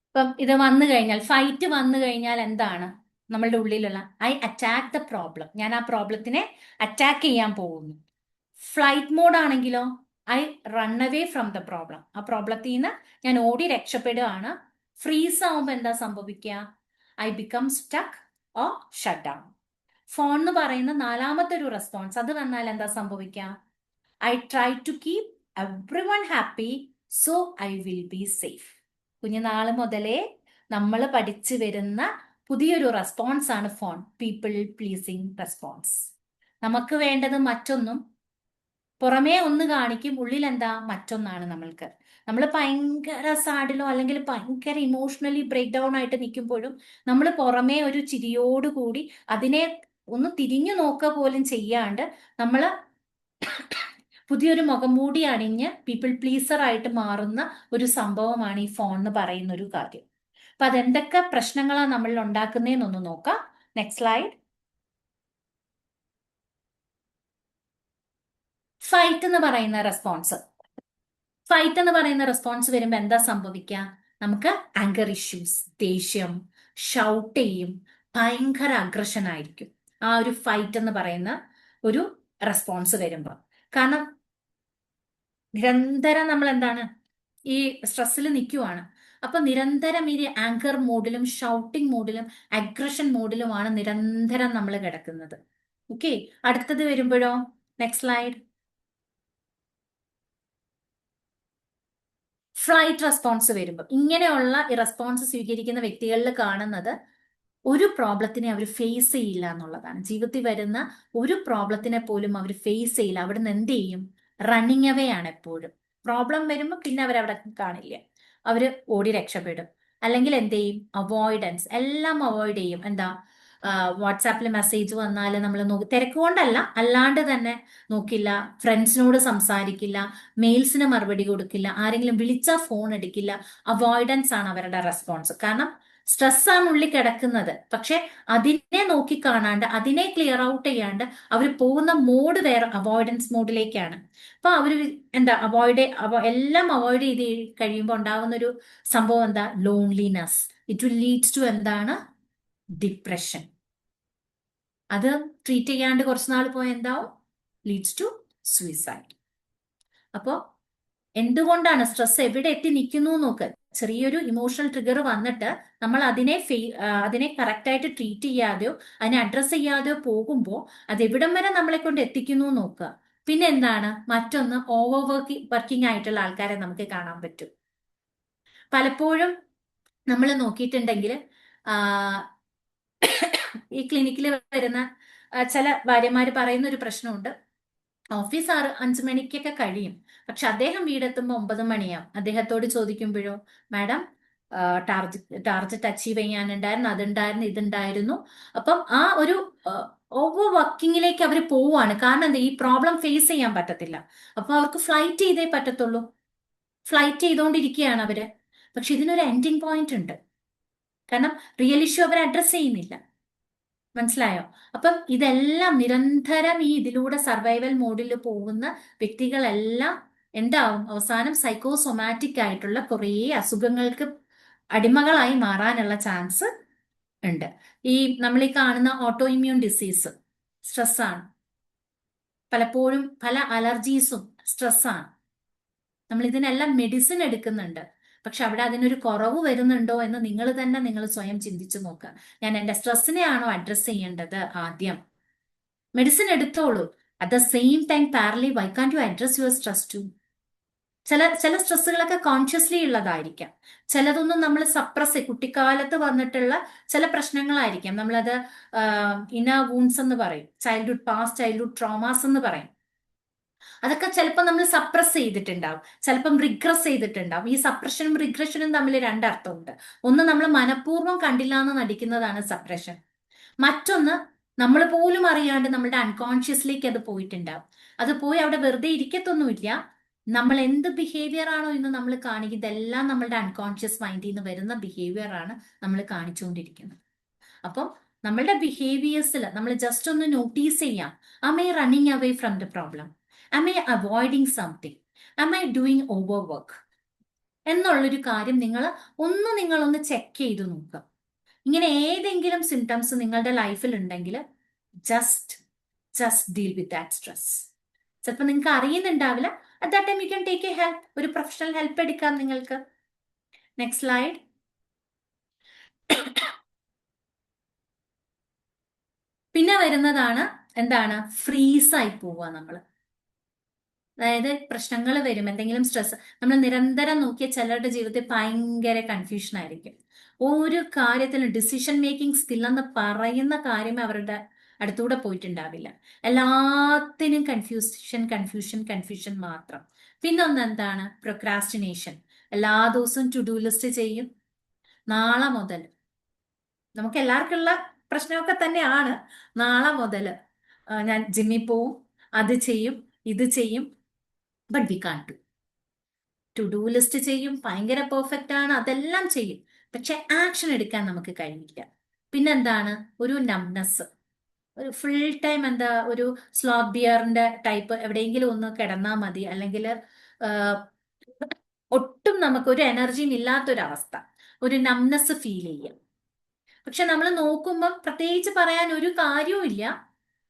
ഇപ്പം ഇത് വന്നു കഴിഞ്ഞാൽ, ഫൈറ്റ് വന്നു കഴിഞ്ഞാൽ എന്താണ് നമ്മളുടെ ഉള്ളിലുള്ള? I attack the problem. ഞാൻ ആ പ്രോബ്ലത്തിനെ അറ്റാക്ക് ചെയ്യാൻ പോകുന്നു. ഫ്ലൈറ്റ് മോഡ് ആണെങ്കിലോ, I run away from the problem. ആ പ്രോബ്ലത്തിൽ നിന്ന് ഞാൻ ഓടി രക്ഷപ്പെടുകയാണ്. ഫ്രീസ് ആവുമ്പോൾ എന്താ സംഭവിക്കുക? I become stuck or shut down. Fawn എന്ന് പറയുന്ന നാലാമത്തെ ഒരു റെസ്പോൺസ്, അത് വന്നാൽ എന്താ സംഭവിക്കുക? I try to keep everyone happy so I will be safe. കുഞ്ഞുനാള് മുതലേ നമ്മൾ പഠിച്ചു വരുന്ന പുതിയൊരു റെസ്പോൺസ് ആണ് ഫോൺ, പീപ്പിൾ പ്ലീസിങ് റെസ്പോൺസ്. നമുക്ക് വേണ്ടത് മറ്റൊന്നും, പുറമേ ഒന്ന് കാണിക്കും, ഉള്ളിൽ എന്താ മറ്റൊന്നാണ് നമ്മൾക്ക്. നമ്മൾ ഭയങ്കര സാഡിലോ അല്ലെങ്കിൽ ഭയങ്കര ഇമോഷണലി ബ്രേക്ക് ഡൗൺ ആയിട്ട് നിൽക്കുമ്പോഴും നമ്മൾ പുറമേ ഒരു ചിരിയോടുകൂടി അതിനെ ഒന്ന് തിരിഞ്ഞു നോക്കുക പോലും ചെയ്യാണ്ട് നമ്മൾ പുതിയൊരു മുഖംമൂടി അണിഞ്ഞ് പീപ്പിൾ പ്ലീസർ ആയിട്ട് മാറുന്ന ഒരു സംഭവമാണ് ഈ ഫോൺ എന്ന് പറയുന്ന ഒരു കാര്യം. അപ്പൊ അതെന്തൊക്കെ പ്രശ്നങ്ങളാണ് നമ്മളിൽ ഉണ്ടാക്കുന്നതെന്നൊന്ന് നോക്കാം. Next slide. ഫൈറ്റ് എന്ന് പറയുന്ന റെസ്പോൺസ്. ഫൈറ്റ് എന്ന് പറയുന്ന റെസ്പോൺസ് വരുമ്പോൾ എന്താ സംഭവിക്കുക? നമുക്ക് ആങ്കർ ഇഷ്യൂസ്, ദേഷ്യം, ഷൗട്ട് ചെയ്യും, ഭയങ്കര അഗ്രഷൻ ആയിരിക്കും ആ ഒരു ഫൈറ്റ് എന്ന് പറയുന്ന ഒരു റെസ്പോൺസ് വരുമ്പോൾ. കാരണം നിരന്തരം നമ്മൾ എന്താണ് ഈ സ്ട്രെസ്സിൽ നിൽക്കുവാണ്. അപ്പൊ നിരന്തരം ഈ ആങ്കർ മോഡിലും ഷൗട്ടിംഗ് മോഡിലും അഗ്രഷൻ മോഡിലുമാണ് നിരന്തരം നമ്മൾ കിടക്കുന്നത്. ഓക്കെ, അടുത്തത് വരുമ്പോഴോ, നെക്സ്റ്റ് സ്ലൈഡ്. ഫ്ലൈറ്റ് റെസ്പോൺസ് വരുമ്പോൾ ഇങ്ങനെയുള്ള ഈ റെസ്പോൺസ് സ്വീകരിക്കുന്ന വ്യക്തികളിൽ കാണുന്നത് ഒരു പ്രോബ്ലത്തിനെ അവർ ഫേസ് ചെയ്യില്ല എന്നുള്ളതാണ്. ജീവിതത്തിൽ വരുന്ന ഒരു പ്രോബ്ലത്തിനെ പോലും അവർ ഫേസ് ചെയ്യില്ല. അവിടുന്ന് എന്ത് ചെയ്യും? റണ്ണിങ് അവേ ആണ് എപ്പോഴും. പ്രോബ്ലം വരുമ്പോൾ പിന്നെ അവരവിടെ കാണില്ല, അവര് ഓടി രക്ഷപ്പെടും. അല്ലെങ്കിൽ എന്ത് ചെയ്യും? അവോയ്ഡൻസ്, എല്ലാം അവോയ്ഡ് ചെയ്യും. എന്താ? വാട്സാപ്പിൽ മെസ്സേജ് വന്നാൽ നമ്മൾ തിരക്കുകൊണ്ടല്ല, അല്ലാണ്ട് തന്നെ നോക്കില്ല, ഫ്രണ്ട്സിനോട് സംസാരിക്കില്ല, മെയിൽസിന് മറുപടി കൊടുക്കില്ല, ആരെങ്കിലും വിളിച്ചാൽ ഫോൺ എടുക്കില്ല. അവോയ്ഡൻസ് ആണ് അവരുടെ റെസ്പോൺസ്. കാരണം സ്ട്രെസ്സാണ് ഉള്ളിൽ കിടക്കുന്നത്. പക്ഷെ അതിനെ നോക്കി കാണാണ്ട്, അതിനെ ക്ലിയർ ഔട്ട് ചെയ്യാണ്ട് അവർ പോകുന്ന മോഡ് വേറെ, അവോയ്ഡൻസ് മോഡിലേക്കാണ്. അപ്പൊ അവര് എന്താ എല്ലാം അവോയ്ഡ് ചെയ്ത് കഴിയുമ്പോൾ ഉണ്ടാകുന്ന ഒരു സംഭവം എന്താ? Loneliness. It will leads to എന്താണ്? ഡിപ്രഷൻ. അത് ട്രീറ്റ് ചെയ്യാണ്ട് കുറച്ച് നാൾ പോയ എന്താവും? Leads to suicide. അപ്പോൾ എന്തുകൊണ്ടാണ് സ്ട്രെസ് എവിടെ എത്തി നിൽക്കുന്നു നോക്ക്. ചെറിയൊരു ഇമോഷണൽ ട്രിഗർ വന്നിട്ട് നമ്മൾ അതിനെ കറക്റ്റായിട്ട് ട്രീറ്റ് ചെയ്യാതെയോ അതിനെ അഡ്രസ് ചെയ്യാതെയോ പോകുമ്പോൾ അത് എവിടം വരെ നമ്മളെ കൊണ്ട് എത്തിക്കുന്നു നോക്കുക. പിന്നെ എന്താണ്? മറ്റൊന്ന്, വർക്കിംഗ് ആയിട്ടുള്ള ആൾക്കാരെ നമുക്ക് കാണാൻ പറ്റും. പലപ്പോഴും നമ്മൾ നോക്കിയിട്ടുണ്ടെങ്കിൽ ഈ ക്ലിനിക്കിൽ വരുന്ന ചില ഭാര്യമാര് പറയുന്ന ഒരു പ്രശ്നമുണ്ട്. ഓഫീസ് 5 മണിക്കൊക്കെ കഴിയും, പക്ഷെ അദ്ദേഹം വീടെത്തുമ്പോൾ 9 മണിയാവും. അദ്ദേഹത്തോട് ചോദിക്കുമ്പോഴോ, മാഡം ടാർജറ്റ് അച്ചീവ് ചെയ്യാനുണ്ടായിരുന്നു, അതുണ്ടായിരുന്നു, ഇതുണ്ടായിരുന്നു. അപ്പം ആ ഒരു ഓവർ വർക്കിങ്ങിലേക്ക് അവർ പോവാണ്. കാരണം എന്താ? ഈ പ്രോബ്ലം ഫേസ് ചെയ്യാൻ പറ്റത്തില്ല. അപ്പൊ അവർക്ക് ഫ്ലൈറ്റ് ചെയ്തേ പറ്റത്തുള്ളൂ. ഫ്ലൈറ്റ് ചെയ്തുകൊണ്ടിരിക്കുകയാണ് അവര്. പക്ഷെ ഇതിനൊരു എൻഡിങ് പോയിന്റ് ഉണ്ട്. കാരണം റിയൽ ഇഷ്യൂ അവർ അഡ്രസ് ചെയ്യുന്നില്ല. മനസ്സിലായോ? അപ്പം ഇതെല്ലാം നിരന്തരം ഇതിലൂടെ സർവൈവൽ മോഡിൽ പോകുന്ന വ്യക്തികളെല്ലാം എന്താവും? അവസാനം സൈക്കോസൊമാറ്റിക് ആയിട്ടുള്ള കുറേ അസുഖങ്ങൾക്ക് അടിമകളായി മാറാനുള്ള ചാൻസ് ഉണ്ട്. നമ്മൾ ഈ കാണുന്ന ഓട്ടോ ഇമ്മ്യൂൺ ഡിസീസ് സ്ട്രെസ്സാണ്. പലപ്പോഴും പല അലർജീസും സ്ട്രെസ്സാണ്. നമ്മൾ ഇതിനെല്ലാം മെഡിസിൻ എടുക്കുന്നുണ്ട്. പക്ഷെ അവിടെ അതിനൊരു കുറവ് വരുന്നുണ്ടോ എന്ന് നിങ്ങൾ സ്വയം ചിന്തിച്ചു നോക്കുക. ഞാൻ എന്റെ സ്ട്രെസ്സിനെയാണോ അഡ്രസ് ചെയ്യേണ്ടത് ആദ്യം? മെഡിസിൻ എടുത്തോളൂ. At the same time parallelly why can you address your stress too? ചില സ്ട്രെസ്സുകളൊക്കെ കോൺഷ്യസ്ലി ഉള്ളതായിരിക്കാം. ചിലതൊന്നും നമ്മൾ കുട്ടിക്കാലത്ത് വന്നിട്ടുള്ള ചില പ്രശ്നങ്ങളായിരിക്കാം. നമ്മളത് ഇന്നർ വൂൺസ് എന്ന് പറയും, ചൈൽഡ്ഹുഡ് ട്രോമാസ് എന്ന് പറയും. അതൊക്കെ ചിലപ്പോൾ നമ്മൾ സപ്രസ് ചെയ്തിട്ടുണ്ടാവും, ചിലപ്പം റിഗ്രസ് ചെയ്തിട്ടുണ്ടാവും. ഈ സപ്രഷനും റിഗ്രഷനും തമ്മിൽ രണ്ടർത്ഥമുണ്ട്. ഒന്ന്, നമ്മൾ മനഃപൂർവ്വം കണ്ടില്ല എന്ന് നടിക്കുന്നതാണ് സപ്രഷൻ. മറ്റൊന്ന്, നമ്മൾ പോലും അറിയാണ്ട് നമ്മളുടെ അൺകോൺഷ്യസിലേക്ക് അത് പോയിട്ടുണ്ടാവും. അത് പോയി അവിടെ വെറുതെ ഇരിക്കത്തൊന്നുമില്ല. നമ്മൾ എന്ത് ബിഹേവിയർ ആണോ ഇന്ന് നമ്മൾ കാണിക്കുന്നത്, ഇതെല്ലാം നമ്മളുടെ അൺകോൺഷ്യസ് മൈൻഡിൽ നിന്ന് വരുന്ന ബിഹേവിയർ ആണ് നമ്മൾ കാണിച്ചുകൊണ്ടിരിക്കുന്നത്. അപ്പം നമ്മളുടെ ബിഹേവിയേഴ്സിൽ നമ്മൾ ജസ്റ്റ് ഒന്ന് നോട്ടീസ് ചെയ്യാം. Am I running away from the problem? Am I avoiding something? Am I doing over work? എന്നുള്ളൊരു കാര്യം നിങ്ങളൊന്ന് ചെക്ക് ചെയ്ത് നോക്കുക. ഇങ്ങനെ ഏതെങ്കിലും സിംറ്റംസ് നിങ്ങളുടെ ലൈഫിൽ ഉണ്ടെങ്കിൽ just deal with that stress. ചിലപ്പോൾ നിങ്ങൾക്ക് അറിയുന്നുണ്ടാവില്ല. At that time you can take a help. ഒരു പ്രൊഫഷണൽ ഹെൽപ്പ് എടുക്കാം നിങ്ങൾക്ക്. Next slide. പിന്നെ വരുന്നതാണ് എന്താണ്? ഫ്രീസായി പോവുക നമ്മൾ. അതായത് പ്രശ്നങ്ങൾ വരും, എന്തെങ്കിലും സ്ട്രെസ്, നമ്മൾ നിരന്തരം നോക്കിയ ചിലരുടെ ജീവിതത്തിൽ ഭയങ്കര കൺഫ്യൂഷൻ ആയിരിക്കും. ഒരു കാര്യത്തിലും ഡിസിഷൻ മേക്കിംഗ് സ്കിൽ എന്ന് പറയുന്ന കാര്യമേ അവരുടെ അടുത്തൂടെ പോയിട്ടുണ്ടാവില്ല. എല്ലാത്തിനും കൺഫ്യൂഷൻ മാത്രം. പിന്നെ ഒന്ന് എന്താണ്? പ്രൊക്രാസ്റ്റിനേഷൻ. എല്ലാ ദിവസവും ടു ഡു ലിസ്റ്റ് ചെയ്യും. നാളെ മുതൽ നമുക്ക് എല്ലാവർക്കും ഉള്ള പ്രശ്നമൊക്കെ തന്നെയാണ്. നാളെ മുതൽ ഞാൻ ജിമ്മിൽ പോവും, അത് ചെയ്യും, ഇത് ചെയ്യും. But we can do. To do list ചെയ്യും, ഭയങ്കര പെർഫെക്റ്റ് ആണ്, അതെല്ലാം ചെയ്യും. പക്ഷെ ആക്ഷൻ എടുക്കാൻ നമുക്ക് കഴിയില്ല. പിന്നെന്താണ്? ഒരു നംനെസ്, ഒരു ഫുൾ ടൈം ഒരു സ്ലോത്ത് ബിയറിന്റെ ടൈപ്പ് എവിടെയെങ്കിലും ഒന്ന് കിടന്നാൽ മതി, അല്ലെങ്കിൽ ഒട്ടും നമുക്ക് ഒരു എനർജിയും ഇല്ലാത്തൊരവസ്ഥ, ഒരു നംനെസ് ഫീൽ ചെയ്യും. പക്ഷെ നമ്മൾ നോക്കുമ്പോൾ പ്രത്യേകിച്ച് പറയാൻ ഒരു കാര്യവും ഇല്ല.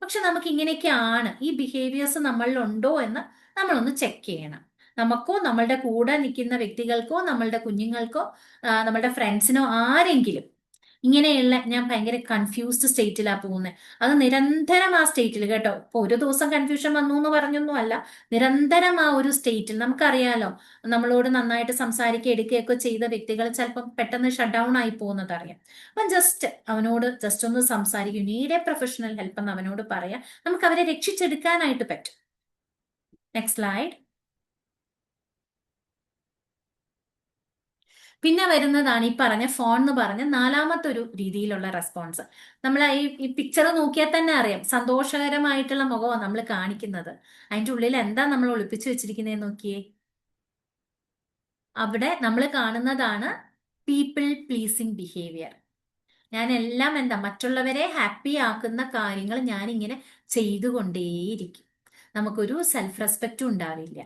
പക്ഷെ നമുക്ക് ഇങ്ങനെയൊക്കെയാണ്, ഈ ബിഹേവിയേഴ്സ് നമ്മളിലുണ്ടോ എന്ന് നമ്മളൊന്ന് ചെക്ക് ചെയ്യണം. നമുക്കോ നമ്മളുടെ കൂടെ നിൽക്കുന്ന വ്യക്തികൾക്കോ നമ്മളുടെ കുഞ്ഞുങ്ങൾക്കോ നമ്മളുടെ ഫ്രണ്ട്സിനോ ആരെങ്കിലും ഇങ്ങനെയുള്ള ഞാൻ ഭയങ്കര കൺഫ്യൂസ്ഡ് സ്റ്റേറ്റിലാണ് പോകുന്നത്, അത് നിരന്തരം ആ സ്റ്റേറ്റിൽ കേട്ടോ, ഇപ്പൊ ഒരു ദിവസം കൺഫ്യൂഷൻ വന്നു എന്ന് പറഞ്ഞൊന്നും അല്ല, നിരന്തരം ആ ഒരു സ്റ്റേറ്റിൽ. നമുക്കറിയാലോ, നമ്മളോട് നന്നായിട്ട് സംസാരിക്കുക എടുക്കുകയൊക്കെ ചെയ്ത വ്യക്തികൾ ചിലപ്പോൾ പെട്ടെന്ന് ഷട്ട് ഡൗൺ ആയി പോകുന്നത് അറിയാം. അപ്പം അവനോട് ജസ്റ്റ് ഒന്ന് സംസാരിക്കും, നീഡ് എ പ്രൊഫഷണൽ ഹെൽപ്പ് എന്ന് അവനോട് പറയാം. നമുക്ക് അവരെ രക്ഷിച്ചെടുക്കാനായിട്ട് പറ്റും. Next slide. പിന്നെ വരുന്നതാണ് ഈ പറഞ്ഞ ഫോൺ എന്ന് പറഞ്ഞ നാലാമത്തെ ഒരു രീതിയിലുള്ള റെസ്പോൺസ്. നമ്മൾ ഈ പിക്ചർ നോക്കിയാൽ തന്നെ അറിയാം, സന്തോഷകരമായിട്ടുള്ള മുഖമാണ് നമ്മൾ കാണിക്കുന്നത്. അതിൻ്റെ ഉള്ളിൽ എന്താ നമ്മൾ ഒളിപ്പിച്ചു വെച്ചിരിക്കുന്നത് നോക്കിയേ. അവിടെ നമ്മൾ കാണുന്നതാണ് പീപ്പിൾ പ്ലീസിങ് ബിഹേവിയർ. ഞാൻ എല്ലാം മറ്റുള്ളവരെ ഹാപ്പി ആക്കുന്ന കാര്യങ്ങൾ ഞാൻ ഇങ്ങനെ ചെയ്തുകൊണ്ടേയിരിക്കും. നമുക്കൊരു സെൽഫ് റെസ്പെക്റ്റും ഉണ്ടാവില്ല,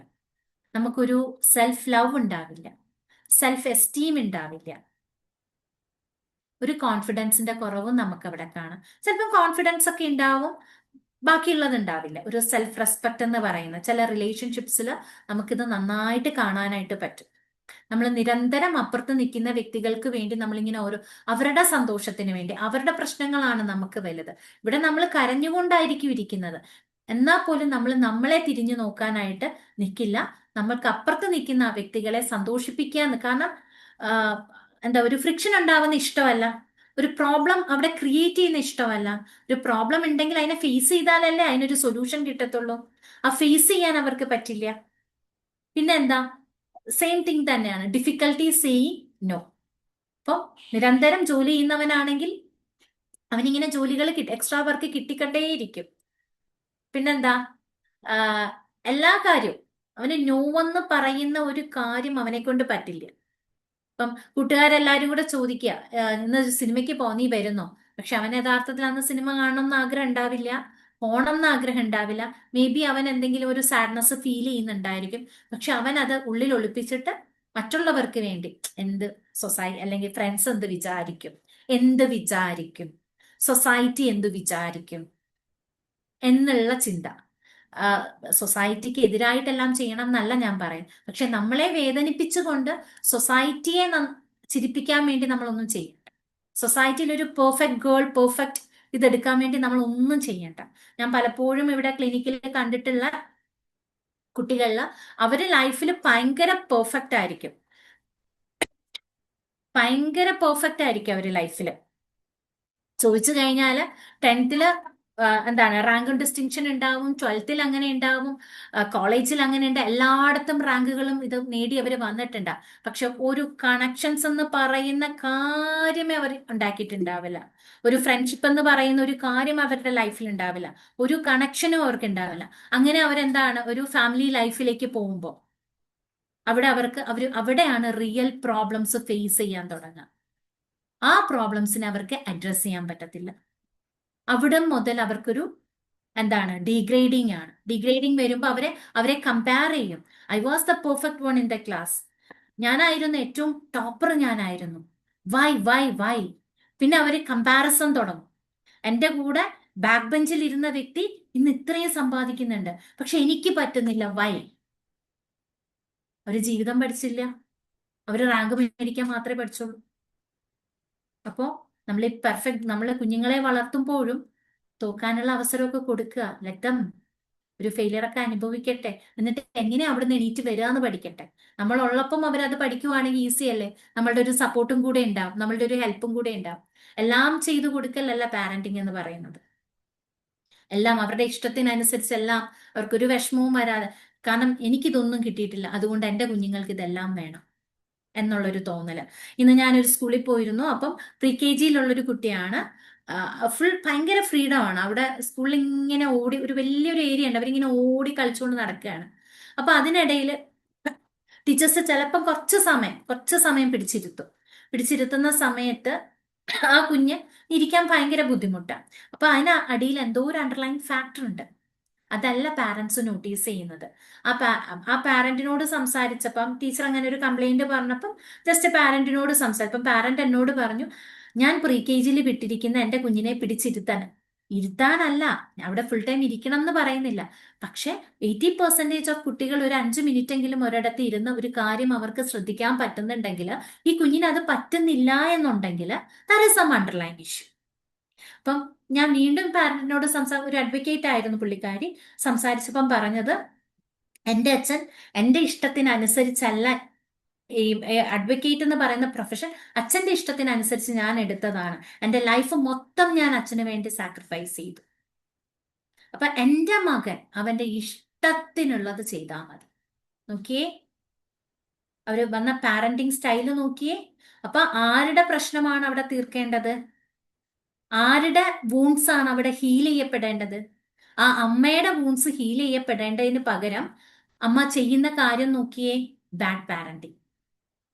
നമുക്കൊരു സെൽഫ് ലവ് ഉണ്ടാവില്ല, സെൽഫ് എസ്റ്റീം ഉണ്ടാവില്ല, ഒരു കോൺഫിഡൻസിന്റെ കുറവും നമുക്ക് അവിടെ കാണാം. ചിലപ്പോൾ കോൺഫിഡൻസ് ഒക്കെ ഉണ്ടാവും, ബാക്കിയുള്ളത് ഉണ്ടാവില്ല. ഒരു സെൽഫ് റെസ്പെക്ട് എന്ന് പറയുന്ന ചില റിലേഷൻഷിപ്സിൽ നമുക്കിത് നന്നായിട്ട് കാണാനായിട്ട് പറ്റും. നമ്മൾ നിരന്തരം അപ്പുറത്ത് നിൽക്കുന്ന വ്യക്തികൾക്ക് വേണ്ടി നമ്മളിങ്ങനെ അവരുടെ സന്തോഷത്തിന് വേണ്ടി, അവരുടെ പ്രശ്നങ്ങളാണ് നമുക്ക് വലുത്. ഇവിടെ നമ്മൾ കരഞ്ഞുകൊണ്ടായിരിക്കും ഇരിക്കുന്നത്, എന്നാൽ പോലും നമ്മൾ നമ്മളെ തിരിഞ്ഞു നോക്കാനായിട്ട് നിൽക്കില്ല. നമ്മൾക്ക് അപ്പുറത്ത് നിൽക്കുന്ന ആ വ്യക്തികളെ സന്തോഷിപ്പിക്കാന്ന്. കാരണം ഒരു ഫ്രിക്ഷൻ ഉണ്ടാവുന്ന ഇഷ്ടമല്ല, ഒരു പ്രോബ്ലം അവിടെ ക്രിയേറ്റ് ചെയ്യുന്ന ഇഷ്ടമല്ല. ഒരു പ്രോബ്ലം ഉണ്ടെങ്കിൽ അതിനെ ഫേസ് ചെയ്താലല്ലേ അതിനൊരു സൊല്യൂഷൻ കിട്ടത്തുള്ളൂ. ആ ഫേസ് ചെയ്യാൻ അവർക്ക് പറ്റില്ല. പിന്നെന്താ, സെയിം തിങ് തന്നെയാണ് ഡിഫിക്കൽട്ടി സേയിങ് നോ. അപ്പം നിരന്തരം ജോലി ചെയ്യുന്നവനാണെങ്കിൽ അവനിങ്ങനെ ജോലികൾ എക്സ്ട്രാ വർക്ക് കിട്ടിക്കൊണ്ടേയിരിക്കും. പിന്നെന്താ, എല്ലാ കാര്യവും അവന് നോ എന്ന് പറയുന്ന ഒരു കാര്യം അവനെ കൊണ്ട് പറ്റില്ല. ഇപ്പം കൂട്ടുകാരെല്ലാരും കൂടെ ചോദിക്കുക, ഇന്ന് സിനിമയ്ക്ക് നീ വരുന്നോ? പക്ഷെ അവൻ യഥാർത്ഥത്തിൽ അന്ന് സിനിമ കാണണം എന്ന് ആഗ്രഹം ഉണ്ടാവില്ല, പോണം എന്ന് ആഗ്രഹം ഉണ്ടാവില്ല. മേ ബി അവൻ എന്തെങ്കിലും ഒരു സാഡ്നെസ് ഫീൽ ചെയ്യുന്നുണ്ടായിരിക്കും. പക്ഷെ അവൻ അത് ഉള്ളിൽ ഒളിപ്പിച്ചിട്ട് മറ്റുള്ളവർക്ക് വേണ്ടി സൊസൈറ്റി അല്ലെങ്കിൽ ഫ്രണ്ട്സ് എന്ത് വിചാരിക്കും, സൊസൈറ്റി എന്ത് വിചാരിക്കും എന്നുള്ള ചിന്ത. സൊസൈറ്റിക്ക് എതിരായിട്ടെല്ലാം ചെയ്യണം എന്നല്ല ഞാൻ പറയും, പക്ഷെ നമ്മളെ വേദനിപ്പിച്ചുകൊണ്ട് സൊസൈറ്റിയെ ചിരിപ്പിക്കാൻ വേണ്ടി നമ്മളൊന്നും ചെയ്യണ്ട. സൊസൈറ്റിയിൽ ഒരു പെർഫെക്റ്റ് ഗേൾ, പെർഫെക്റ്റ് ഇതെടുക്കാൻ വേണ്ടി നമ്മൾ ഒന്നും ചെയ്യണ്ട. ഞാൻ പലപ്പോഴും ഇവിടെ ക്ലിനിക്കിൽ കണ്ടിട്ടുള്ള കുട്ടികളിൽ അവര് ലൈഫിൽ ഭയങ്കര പെർഫെക്റ്റ് ആയിരിക്കും, അവര് ലൈഫിൽ. ചോദിച്ചു കഴിഞ്ഞാല് 10th റാങ്കും ഡിസ്റ്റിങ്ഷൻ ഉണ്ടാവും, 12th അങ്ങനെ ഉണ്ടാവും, കോളേജിൽ അങ്ങനെ ഉണ്ട്, എല്ലായിടത്തും റാങ്കുകളും ഇത് നേടി അവർ വന്നിട്ടുണ്ട്. പക്ഷെ ഒരു കണക്ഷൻസ് എന്ന് പറയുന്ന കാര്യമേ അവർ ഉണ്ടാക്കിയിട്ടുണ്ടാവില്ല. ഒരു ഫ്രണ്ട്ഷിപ്പ് എന്ന് പറയുന്ന ഒരു കാര്യം അവരുടെ ലൈഫിൽ ഉണ്ടാവില്ല, ഒരു കണക്ഷനും അവർക്ക് ഉണ്ടാവില്ല. അങ്ങനെ ഒരു ഫാമിലി ലൈഫിലേക്ക് പോകുമ്പോൾ അവിടെയാണ് റിയൽ പ്രോബ്ലംസ് ഫേസ് ചെയ്യാൻ തുടങ്ങുക. ആ പ്രോബ്ലംസിനെ അവർക്ക് അഡ്രസ് ചെയ്യാൻ പറ്റത്തില്ല. അവിടെ മുതൽ അവർക്കൊരു ഡീഗ്രേഡിങ് ആണ്. ഡീഗ്രേഡിങ് വരുമ്പോൾ അവരെ കമ്പയർ ചെയ്യും. I was the perfect one in the class, ഞാനായിരുന്നു ഏറ്റവും ടോപ്പർ, ഞാനായിരുന്നു, വൈ. പിന്നെ അവര് കമ്പാരിസൺ തുടങ്ങും. എന്റെ കൂടെ ബാക്ക് ബെഞ്ചിൽ ഇരുന്ന വ്യക്തി ഇന്ന് ഇത്രയും സമ്പാദിക്കുന്നുണ്ട്, പക്ഷെ എനിക്ക് പറ്റുന്നില്ല, വൈ? അവര് ജീവിതം പഠിച്ചില്ല, അവര് റാങ്ക് മേടിക്കാൻ മാത്രമേ പഠിച്ചുള്ളൂ. അപ്പോ നമ്മൾ കുഞ്ഞുങ്ങളെ വളർത്തുമ്പോഴും തോക്കാനുള്ള അവസരമൊക്കെ കൊടുക്കുക. ഒരു ഫെയിലിയറൊക്കെ അനുഭവിക്കട്ടെ, എന്നിട്ട് എങ്ങനെ അവിടുന്ന് എണീറ്റ് വരിക എന്ന് പഠിക്കട്ടെ. നമ്മൾ ഉള്ളപ്പം അവരത് പഠിക്കുവാണെങ്കിൽ ഈസി അല്ലേ? നമ്മളുടെ ഒരു സപ്പോർട്ടും കൂടെ ഉണ്ടാവും, നമ്മളുടെ ഒരു ഹെൽപ്പും കൂടെ ഉണ്ടാവും. എല്ലാം ചെയ്തു കൊടുക്കലല്ല പാരന്റിങ് എന്ന് പറയുന്നത്. എല്ലാം അവരുടെ ഇഷ്ടത്തിനനുസരിച്ച് എല്ലാം, അവർക്കൊരു വിഷമവും വരാതെ, കാരണം എനിക്കിതൊന്നും കിട്ടിയിട്ടില്ല, അതുകൊണ്ട് എൻ്റെ കുഞ്ഞുങ്ങൾക്ക് ഇതെല്ലാം വേണം എന്നുള്ളൊരു തോന്നല്. ഇന്ന് ഞാനൊരു സ്കൂളിൽ പോയിരുന്നു. അപ്പം പ്രീ-KG-യിലുള്ളൊരു കുട്ടിയാണ്. ഭയങ്കര ഫ്രീഡം ആണ് അവിടെ സ്കൂളിൽ. ഇങ്ങനെ ഓടി, ഒരു വലിയൊരു ഏരിയ ഉണ്ട്, അവരിങ്ങനെ ഓടി കളിച്ചുകൊണ്ട് നടക്കുകയാണ്. അപ്പൊ അതിനിടയിൽ ടീച്ചേഴ്സ് ചിലപ്പം കുറച്ച് സമയം പിടിച്ചിരുത്തുന്ന സമയത്ത് ആ കുഞ്ഞ് ഇരിക്കാൻ ഭയങ്കര ബുദ്ധിമുട്ടാണ്. അപ്പൊ അടിയിൽ എന്തോ ഒരു അണ്ടർലൈൻ ഫാക്ടർ ഉണ്ട്. അതല്ല പാരന്റ്സ് നോട്ടീസ് ചെയ്യുന്നത്. ആ പാരന്റിനോട് സംസാരിച്ചപ്പം ടീച്ചർ അങ്ങനെ ഒരു കംപ്ലൈന്റ് പറഞ്ഞപ്പം ജസ്റ്റ് പാരന്റിനോട് സംസാരിച്ചപ്പം പാരന്റ് എന്നോട് പറഞ്ഞു, ഞാൻ പ്രീ-KG-യിൽ വിട്ടിരിക്കുന്ന എൻ്റെ കുഞ്ഞിനെ ഇരുത്താനല്ല, അവിടെ ഫുൾ ടൈം ഇരിക്കണം എന്ന് പറയുന്നില്ല, പക്ഷെ 80% ഓഫ് കുട്ടികൾ ഒരു 5 മിനിറ്റെങ്കിലും ഒരിടത്ത് ഇരുന്ന് ഒരു കാര്യം അവർക്ക് ശ്രദ്ധിക്കാൻ പറ്റുന്നുണ്ടെങ്കിൽ, ഈ കുഞ്ഞിന് അത് പറ്റുന്നില്ല എന്നുണ്ടെങ്കിൽ there is some underline issue. അപ്പം ഞാൻ വീണ്ടും പാരന്റിനോട് ഒരു അഡ്വക്കേറ്റ് ആയിരുന്നു പുള്ളിക്കാരി, സംസാരിച്ചപ്പം പറഞ്ഞത്, എൻ്റെ അച്ഛൻ എൻ്റെ ഇഷ്ടത്തിനനുസരിച്ചല്ല ഈ അഡ്വക്കേറ്റ് എന്ന് പറയുന്ന പ്രൊഫഷൻ അച്ഛന്റെ ഇഷ്ടത്തിനനുസരിച്ച് ഞാൻ എടുത്തതാണ്. എൻ്റെ ലൈഫ് മൊത്തം ഞാൻ അച്ഛന് വേണ്ടി സാക്രിഫൈസ് ചെയ്തു. അപ്പൊ എൻ്റെ മകൻ അവന്റെ ഇഷ്ടത്തിനുള്ളത് ചെയ്താൽ മതി. നോക്കിയേ, അവര് വന്ന പാരന്റിങ് സ്റ്റൈല് നോക്കിയേ. അപ്പൊ ആരുടെ പ്രശ്നമാണ് അവിടെ തീർക്കേണ്ടത്? ആരുടെ വൂൺസ് ആണ് അവിടെ ഹീൽ ചെയ്യപ്പെടേണ്ടത്? ആ അമ്മയുടെ വൂൺസ് ഹീൽ ചെയ്യപ്പെടേണ്ടതിന് പകരം അമ്മ ചെയ്യുന്ന കാര്യം നോക്കിയേ, ബാഡ് പാരന്റിങ്.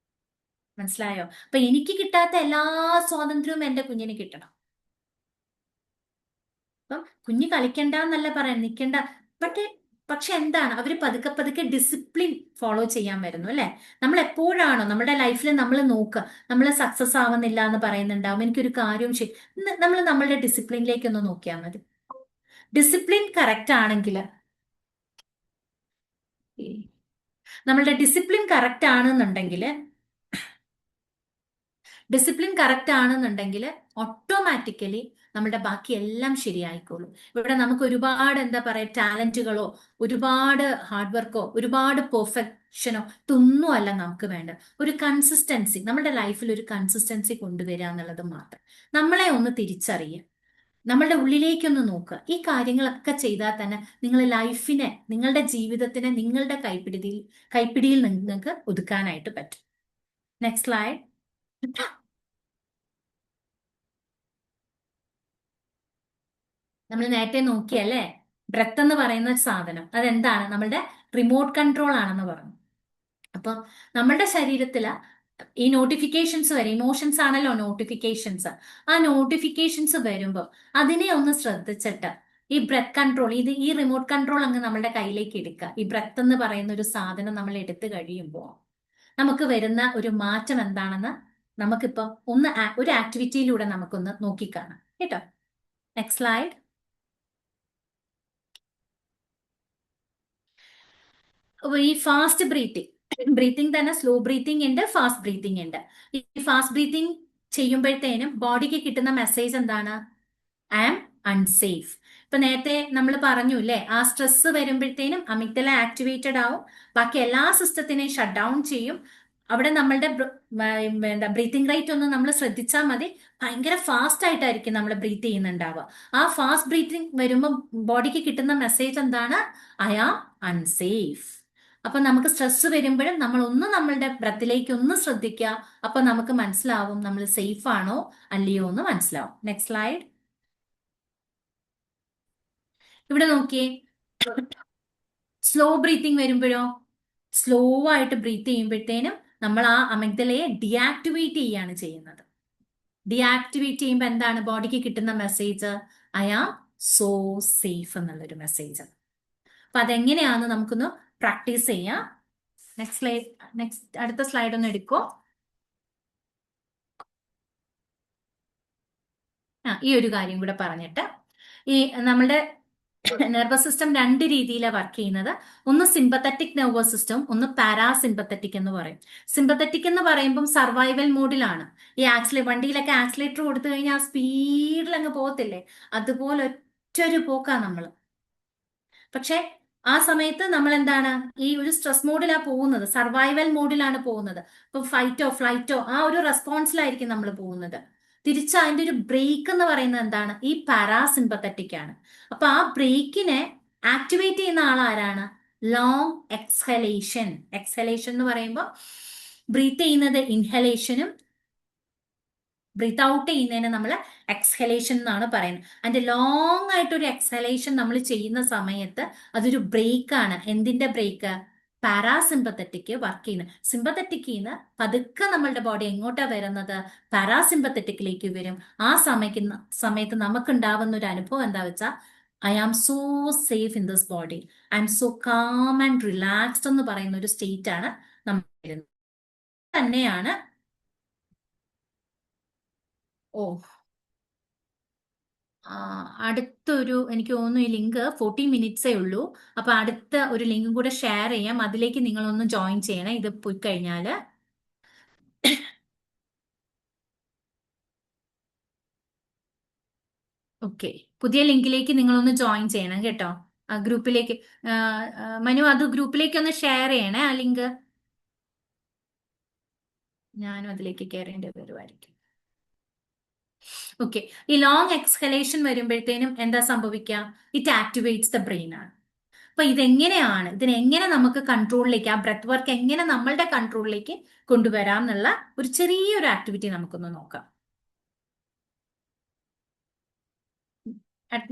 മനസ്സിലായോ? അപ്പൊ എനിക്ക് കിട്ടാത്ത എല്ലാ സ്വാതന്ത്ര്യവും എന്റെ കുഞ്ഞിന് കിട്ടണം. അപ്പം കുഞ്ഞ് കളിക്കണ്ട എന്നല്ല പറയാൻ നിൽക്കണ്ട. പക്ഷെ പക്ഷെ എന്താണ് അവര് പതുക്കെ പതുക്കെ ഡിസിപ്ലിൻ ഫോളോ ചെയ്യാൻ വരുന്നു അല്ലെ? നമ്മൾ എപ്പോഴാണോ നമ്മുടെ ലൈഫിൽ നമ്മൾ നോക്കുക, നമ്മൾ സക്സസ് ആവുന്നില്ല എന്ന് പറയുന്നുണ്ടാവും, എനിക്കൊരു കാര്യവും നമ്മൾ നമ്മളുടെ ഡിസിപ്ലിനിലേക്ക് ഒന്ന് നോക്കിയാൽ മതി. ഡിസിപ്ലിൻ കറക്റ്റ് ആണെങ്കിൽ, നമ്മളുടെ ഡിസിപ്ലിൻ കറക്റ്റ് ആണെന്നുണ്ടെങ്കിൽ ഓട്ടോമാറ്റിക്കലി നമ്മുടെ ബാക്കി എല്ലാം ശരിയായിക്കോളും. ഇവിടെ നമുക്ക് ഒരുപാട് എന്താ പറയാ ടാലന്റുകളോ ഒരുപാട് ഹാർഡ് വർക്കോ ഒരുപാട് പെർഫെക്ഷനോ ഇതൊന്നും അല്ല നമുക്ക് വേണ്ട. ഒരു കൺസിസ്റ്റൻസി, നമ്മുടെ ലൈഫിൽ ഒരു കൺസിസ്റ്റൻസി കൊണ്ടുവരിക എന്നുള്ളത് മാത്രം. നമ്മളെ ഒന്ന് തിരിച്ചറിയുക, നമ്മളുടെ ഉള്ളിലേക്കൊന്ന് നോക്കുക. ഈ കാര്യങ്ങളൊക്കെ ചെയ്താൽ തന്നെ നിങ്ങൾ ലൈഫിനെ, നിങ്ങളുടെ ജീവിതത്തിനെ നിങ്ങളുടെ കൈപ്പിടിയിൽ നിങ്ങൾക്ക് ഒതുക്കാനായിട്ട് പറ്റും. Next slide. നമ്മൾ നേരത്തെ നോക്കിയല്ലേ ബ്രെത്ത് എന്ന് പറയുന്ന സാധനം അതെന്താണ്? നമ്മളുടെ റിമോട്ട് കൺട്രോൾ ആണെന്ന് പറഞ്ഞു. അപ്പൊ നമ്മളുടെ ശരീരത്തില് ഈ നോട്ടിഫിക്കേഷൻസ് വരും, ഇമോഷൻസ് ആണല്ലോ നോട്ടിഫിക്കേഷൻസ്. ആ നോട്ടിഫിക്കേഷൻസ് വരുമ്പോൾ അതിനെ ഒന്ന് ശ്രദ്ധിച്ചിട്ട് ഈ ബ്രെത്ത് കൺട്രോൾ, ഈ റിമോട്ട് കൺട്രോൾ അങ്ങ് നമ്മുടെ കയ്യിലേക്ക് എടുക്കുക. ഈ ബ്രെത്ത് എന്ന് പറയുന്ന ഒരു സാധനം നമ്മൾ എടുത്തു കഴിയുമ്പോൾ നമുക്ക് വരുന്ന ഒരു മാറ്റം എന്താണെന്ന് നമുക്കിപ്പോ ഒരു ആക്ടിവിറ്റിയിലൂടെ നമുക്കൊന്ന് നോക്കിക്കാണാം കേട്ടോ. Next slide. ഈ ഫാസ്റ്റ് ബ്രീത്തിങ് തന്നെ സ്ലോ ബ്രീത്തിങ് ഉണ്ട്, ഫാസ്റ്റ് ബ്രീത്തിങ് ഉണ്ട്. ഈ ഫാസ്റ്റ് ബ്രീത്തിങ് ചെയ്യുമ്പോഴത്തേനും ബോഡിക്ക് കിട്ടുന്ന മെസ്സേജ് എന്താണ്? I am unsafe. ഇപ്പൊ നേരത്തെ നമ്മൾ പറഞ്ഞു അല്ലേ, ആ സ്ട്രെസ് വരുമ്പോഴത്തേനും അമിഗ്ഡല ആക്ടിവേറ്റഡ് ആവും, ബാക്കി എല്ലാ സിസ്റ്റത്തിനെയും ഷട്ട് ഡൗൺ ചെയ്യും. അവിടെ നമ്മളുടെ എന്താ ബ്രീത്തിങ് റേറ്റ് ഒന്ന് നമ്മൾ ശ്രദ്ധിച്ചാൽ മതി. ഭയങ്കര ഫാസ്റ്റ് ആയിട്ടായിരിക്കും നമ്മൾ ബ്രീത്ത് ചെയ്യുന്നുണ്ടാവുക. ആ ഫാസ്റ്റ് ബ്രീത്തിങ് വരുമ്പോൾ ബോഡിക്ക് കിട്ടുന്ന മെസ്സേജ് എന്താണ്? I am unsafe. അപ്പൊ നമുക്ക് സ്ട്രെസ് വരുമ്പോഴും നമ്മൾ ഒന്ന് നമ്മളുടെ ബ്രത്തിലേക്ക് ഒന്ന് ശ്രദ്ധിക്കുക. അപ്പൊ നമുക്ക് മനസ്സിലാവും നമ്മൾ സേഫ് ആണോ അല്ലയോ എന്ന് മനസ്സിലാവും. Next slide. ഇവിടെ നോക്കിയേ, സ്ലോ ബ്രീത്തിങ് വരുമ്പോഴോ, സ്ലോ ആയിട്ട് ബ്രീത്ത് ചെയ്യുമ്പോഴത്തേനും നമ്മൾ ആ അമിഗ്ഡലയെ ഡിയാക്ടിവേറ്റ് ചെയ്യാണ് ചെയ്യുന്നത്. ഡിയാക്ടിവേറ്റ് ചെയ്യുമ്പോൾ എന്താണ് ബോഡിക്ക് കിട്ടുന്ന message? I am so safe എന്നുള്ളൊരു മെസ്സേജ്. അപ്പൊ അതെങ്ങനെയാന്ന് നമുക്കൊന്ന് പ്രാക്ടീസ് ചെയ്യാം. അടുത്ത സ്ലൈഡ് ഒന്ന് എടുക്കോ. ഈ ഒരു കാര്യം കൂടെ പറഞ്ഞിട്ട്, ഈ നമ്മുടെ നെർവസ് സിസ്റ്റം രണ്ട് രീതിയിലാണ് വർക്ക് ചെയ്യുന്നത്. ഒന്ന് സിമ്പത്തറ്റിക് നെർവസ് സിസ്റ്റം, ഒന്ന് പാരാസിമ്പത്തറ്റിക് എന്ന് പറയും. സിമ്പത്തറ്റിക് എന്ന് പറയുമ്പോൾ സർവൈവൽ മോഡിലാണ്. ഈ വണ്ടിയിലൊക്കെ ആക്സിലേറ്റർ കൊടുത്തു കഴിഞ്ഞാൽ സ്പീഡിൽ അങ്ങ് പോകത്തില്ലേ, അതുപോലെ ഒറ്റൊരു പോക്കാ നമ്മള്. പക്ഷെ ആ സമയത്ത് നമ്മൾ എന്താണ്, ഈ ഒരു സ്ട്രെസ് മോഡിലാ പോകുന്നത്, സർവൈവൽ മോഡിലാണ് പോകുന്നത്. ഇപ്പൊ ഫൈറ്റോ ഫ്ലൈറ്റോ ആ ഒരു റെസ്പോൺസിലായിരിക്കും നമ്മൾ പോകുന്നത്. തിരിച്ച് അതിന്റെ ഒരു ബ്രേക്ക് എന്ന് പറയുന്നത് എന്താണ്? ഈ പാരാസിമ്പത്തറ്റിക് ആണ്. അപ്പൊ ആ ബ്രേക്കിനെ ആക്ടിവേറ്റ് ചെയ്യുന്ന ആൾ ആരാണ്? ലോങ് എക്സ്ഹലേഷൻ. എക്സ്ഹലേഷൻ എന്ന് പറയുമ്പോൾ ബ്രീത്ത് ചെയ്യുന്നത് ഇൻഹലേഷനും ബ്രീത്ത് ഔട്ട് ചെയ്യുന്നതിന് നമ്മൾ എക്സ്ഹലേഷൻ എന്നാണ് പറയുന്നത്. അതിന്റെ ലോങ് ആയിട്ടൊരു എക്സ്ഹലേഷൻ നമ്മൾ ചെയ്യുന്ന സമയത്ത് അതൊരു ബ്രേക്ക് ആണ്. എന്തിന്റെ ബ്രേക്ക്? പാരാസിമ്പത്തറ്റിക് വർക്ക് ചെയ്യുന്നത്. സിമ്പത്തറ്റിക്കിന്ന് പതുക്കെ നമ്മളുടെ ബോഡി എങ്ങോട്ടാ വരുന്നത്? പാരാസിമ്പത്തറ്റിക്കിലേക്ക് വരും. ആ സമയത്ത് നമുക്ക് ഉണ്ടാവുന്ന ഒരു അനുഭവം എന്താ വെച്ചാൽ, I am so safe in this body, I am so calm and relaxed എന്ന് പറയുന്ന ഒരു സ്റ്റേറ്റ് ആണ് നമ്മൾ വരുന്നത്. തന്നെയാണ്. ഓ, അടുത്തൊരു, എനിക്ക് തോന്നുന്നു ഈ ലിങ്ക് 40 മിനിറ്റ്സേ ഉള്ളൂ. അപ്പൊ അടുത്ത ഒരു ലിങ്കും കൂടെ ഷെയർ ചെയ്യാം, അതിലേക്ക് നിങ്ങളൊന്ന് ജോയിൻ ചെയ്യണം. ഇത് പോയി കഴിഞ്ഞാല് ഓക്കെ, പുതിയ ലിങ്കിലേക്ക് നിങ്ങളൊന്ന് ജോയിൻ ചെയ്യണം കേട്ടോ. ഗ്രൂപ്പിലേക്ക് മനു, അത് ഗ്രൂപ്പിലേക്ക് ഒന്ന് ഷെയർ ചെയ്യണേ ആ ലിങ്ക്. ഞാനും അതിലേക്ക് കയറേണ്ടി വരുമായിരിക്കും. ഓക്കെ, ഈ ലോങ് എക്സ്ഹലേഷൻ വരുമ്പോഴത്തേനും എന്താ സംഭവിക്കുക? ഇറ്റ് ആക്ടിവേറ്റ്സ് ദ ബ്രെയിൻ ആണ്. അപ്പൊ ഇതിനെങ്ങനെ നമുക്ക് കൺട്രോളിലേക്ക്, ആ ബ്രെത്ത് വർക്ക് എങ്ങനെ നമ്മളുടെ കൺട്രോളിലേക്ക് കൊണ്ടുവരാം എന്നുള്ള ഒരു ചെറിയൊരു ആക്ടിവിറ്റി നമുക്കൊന്ന് നോക്കാം.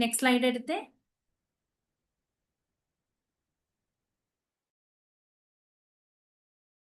നെക്സ്റ്റ് സ്ലൈഡ് എടുത്തേ.